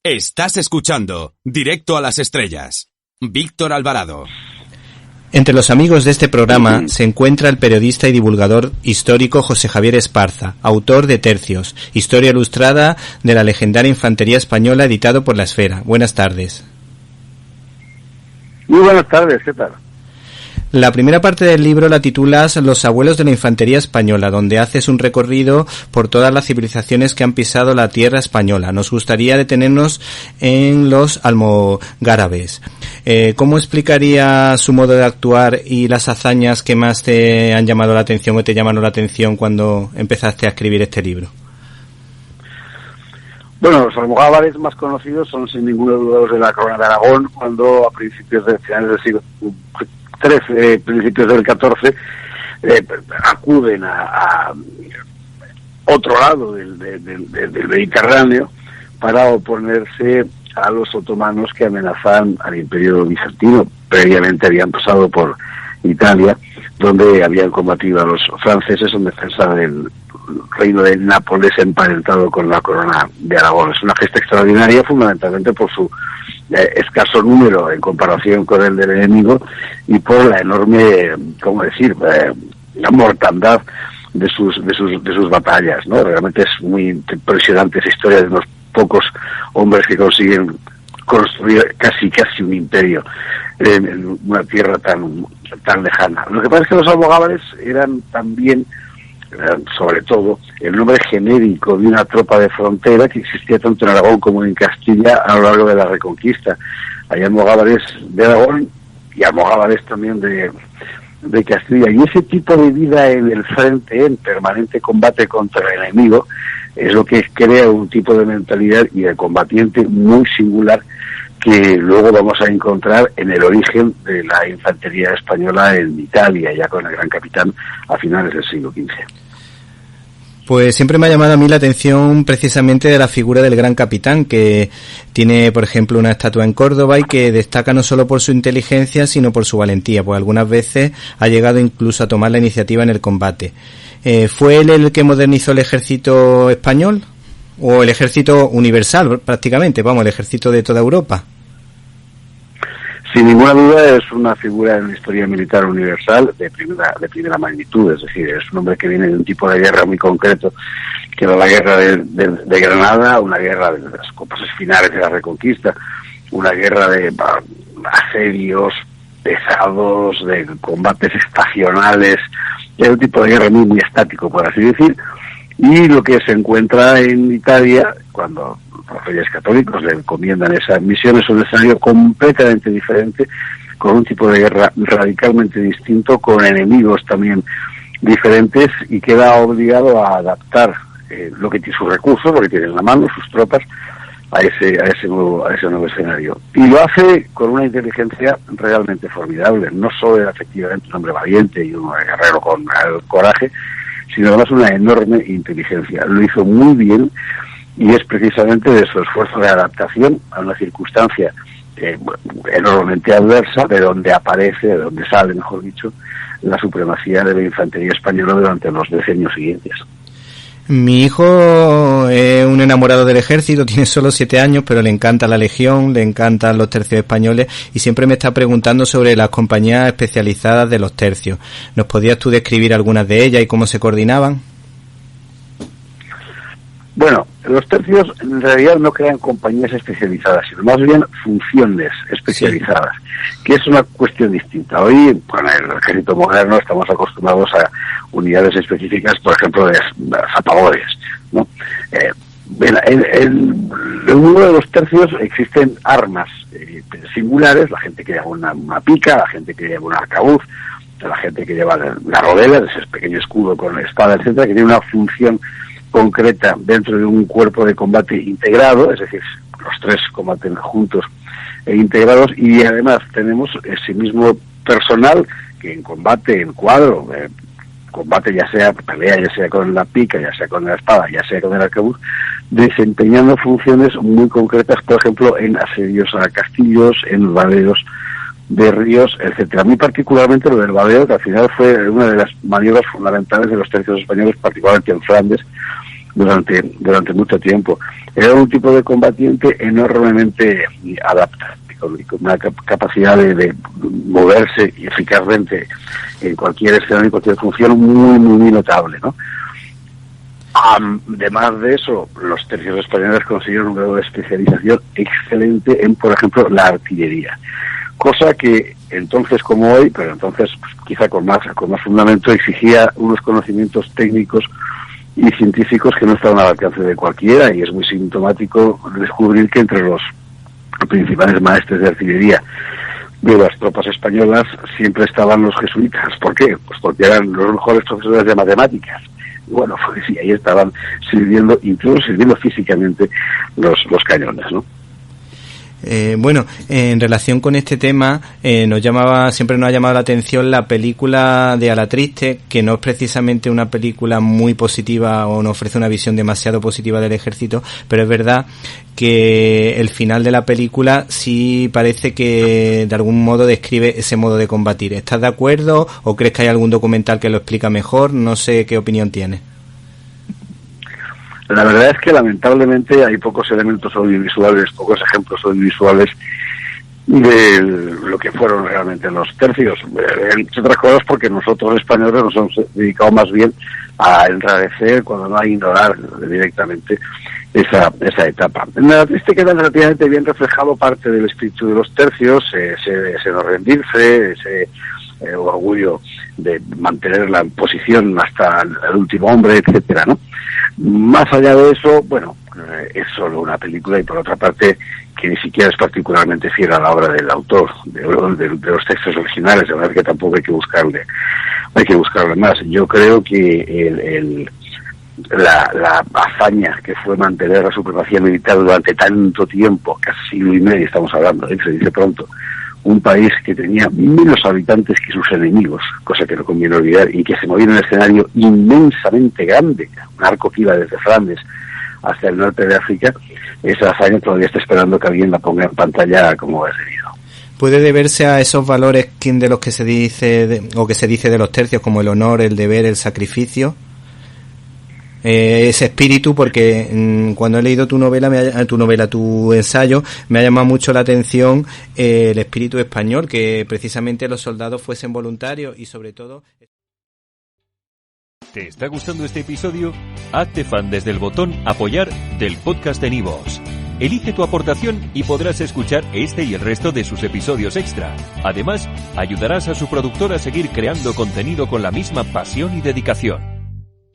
Estás escuchando Directo a las Estrellas. Víctor Alvarado. Entre los amigos de este programa se encuentra el periodista y divulgador histórico José Javier Esparza, autor de Tercios, historia ilustrada de la legendaria infantería española, editado por La Esfera. Buenas tardes. Muy buenas tardes, ¿qué tal? La primera parte del libro la titulas Los abuelos de la infantería española, donde haces un recorrido por todas las civilizaciones que han pisado la tierra española. Nos gustaría detenernos en los almogárabes. ¿Cómo explicaría su modo de actuar y las hazañas que más te han llamado la atención o te llamaron la atención cuando empezaste a escribir este libro? Bueno, los almogárabes más conocidos son sin ninguna duda los de la Corona de Aragón, cuando a principios de finales del siglo XIII, principios del XIV, acuden a otro lado del Mediterráneo para oponerse a los otomanos que amenazan al Imperio Bizantino. Previamente habían pasado por Italia, donde habían combatido a los franceses en defensa del reino de Nápoles emparentado con la Corona de Aragón. Es una gesta extraordinaria, fundamentalmente por su escaso número en comparación con el del enemigo y por la enorme, la mortandad de sus batallas, ¿no? Realmente es muy impresionante esa historia de unos pocos hombres que consiguen construir casi un imperio en una tierra tan lejana. Lo que pasa es que los almogávares eran también, sobre todo, el nombre genérico de una tropa de frontera que existía tanto en Aragón como en Castilla a lo largo de la Reconquista. Hay almogávares de Aragón y almogávares también de Castilla, y ese tipo de vida en el frente, en permanente combate contra el enemigo, es lo que crea un tipo de mentalidad y de combatiente muy singular que luego vamos a encontrar en el origen de la infantería española en Italia, ya con el gran capitán a finales del siglo XV. Pues siempre me ha llamado a mí la atención precisamente de la figura del gran capitán, que tiene, por ejemplo, una estatua en Córdoba y que destaca no solo por su inteligencia, sino por su valentía, pues algunas veces ha llegado incluso a tomar la iniciativa en el combate. ¿Fue él el que modernizó el ejército español? ¿O el ejército universal, prácticamente, el ejército de toda Europa? Sin ninguna duda es una figura en la historia militar universal de primera magnitud, es decir, es un hombre que viene de un tipo de guerra muy concreto, que era la guerra de Granada, una guerra de las compases finales de la Reconquista, una guerra de asedios pesados, de combates estacionales, era un tipo de guerra muy estático, por así decir, y lo que se encuentra en Italia, cuando los reyes católicos le encomiendan esa misión, es un escenario completamente diferente, con un tipo de guerra radicalmente distinto, con enemigos también diferentes, y queda obligado a adaptar lo que tiene, sus recursos, lo que tiene en la mano, sus tropas, a ese nuevo escenario. Y lo hace con una inteligencia realmente formidable. No solo era efectivamente un hombre valiente y un guerrero con coraje, sino además una enorme inteligencia. Lo hizo muy bien, y es precisamente de su esfuerzo de adaptación a una circunstancia enormemente adversa, de donde sale, mejor dicho, la supremacía de la infantería española durante los decenios siguientes. Mi hijo es un enamorado del ejército, tiene solo 7 años, pero le encanta la Legión, le encantan los tercios españoles, y siempre me está preguntando sobre las compañías especializadas de los tercios. ¿Nos podrías tú describir algunas de ellas y cómo se coordinaban? Bueno, los tercios en realidad no crean compañías especializadas, sino más bien funciones especializadas, sí, que es una cuestión distinta. Hoy, con el ejército moderno, estamos acostumbrados a unidades específicas, por ejemplo, de zapadores, ¿no? En uno de los tercios existen armas singulares, la gente que lleva una pica, la gente que lleva un arcabuz, la gente que lleva la rodela, ese pequeño escudo con espada, etcétera, que tiene una función concreta dentro de un cuerpo de combate integrado, es decir, los tres combaten juntos e integrados, y además tenemos ese mismo personal que en combate, en cuadro, combate ya sea pelea, ya sea con la pica, ya sea con la espada, ya sea con el arcabuz, desempeñando funciones muy concretas, por ejemplo, en asedios a castillos, en vadeos de ríos, etcétera. A mí particularmente lo del vadeo, que al final fue una de las maniobras fundamentales de los tercios españoles, particularmente en Flandes, durante mucho tiempo. Era un tipo de combatiente enormemente adaptado, con una capacidad de moverse eficazmente en cualquier escenario, en cualquier función, muy notable, ¿no? Además de eso, los tercios españoles consiguieron un grado de especialización excelente en, por ejemplo, la artillería, cosa que entonces como hoy, pero entonces pues, quizá con más fundamento, exigía unos conocimientos técnicos y científicos que no estaban al alcance de cualquiera, y es muy sintomático descubrir que entre los principales maestres de artillería de las tropas españolas siempre estaban los jesuitas. ¿Por qué? Pues porque eran los mejores profesores de matemáticas. Bueno, pues sí, ahí estaban incluso sirviendo físicamente los cañones, ¿no? Bueno, en relación con este tema, siempre nos ha llamado la atención la película de A la Triste, que no es precisamente una película muy positiva o no ofrece una visión demasiado positiva del ejército, pero es verdad que el final de la película sí parece que de algún modo describe ese modo de combatir. ¿Estás de acuerdo o crees que hay algún documental que lo explica mejor? No sé qué opinión tienes. La verdad es que lamentablemente hay pocos elementos audiovisuales, pocos ejemplos audiovisuales de lo que fueron realmente los tercios. Entre otras cosas porque nosotros españoles nos hemos dedicado más bien a enrarecer, cuando no a ignorar directamente esa etapa. En La Triste queda relativamente bien reflejado parte del espíritu de los tercios, ese no rendirse, ese orgullo de mantener la posición hasta el último hombre, etcétera, ¿no? Más allá de eso, bueno, es solo una película, y por otra parte que ni siquiera es particularmente fiel a la obra del autor, de los textos originales, de verdad que tampoco hay que buscarle más. Yo creo que la hazaña que fue mantener la supremacía militar durante tanto tiempo, casi siglo y medio estamos hablando, se dice pronto, un país que tenía menos habitantes que sus enemigos, cosa que no conviene olvidar, y que se movía en un escenario inmensamente grande, un arco que iba desde Flandes hasta el norte de África. Esa hazaña todavía está esperando que alguien la ponga en pantalla como es debido. ¿Puede deberse a esos valores de los que se dice de los tercios, como el honor, el deber, el sacrificio? Ese espíritu, porque cuando he leído tu ensayo, me ha llamado mucho la atención el espíritu español, que precisamente los soldados fuesen voluntarios y sobre todo... ¿Te está gustando este episodio? Hazte fan desde el botón Apoyar del podcast de Nivos. Elige tu aportación y podrás escuchar este y el resto de sus episodios extra. Además, ayudarás a su productor a seguir creando contenido con la misma pasión y dedicación.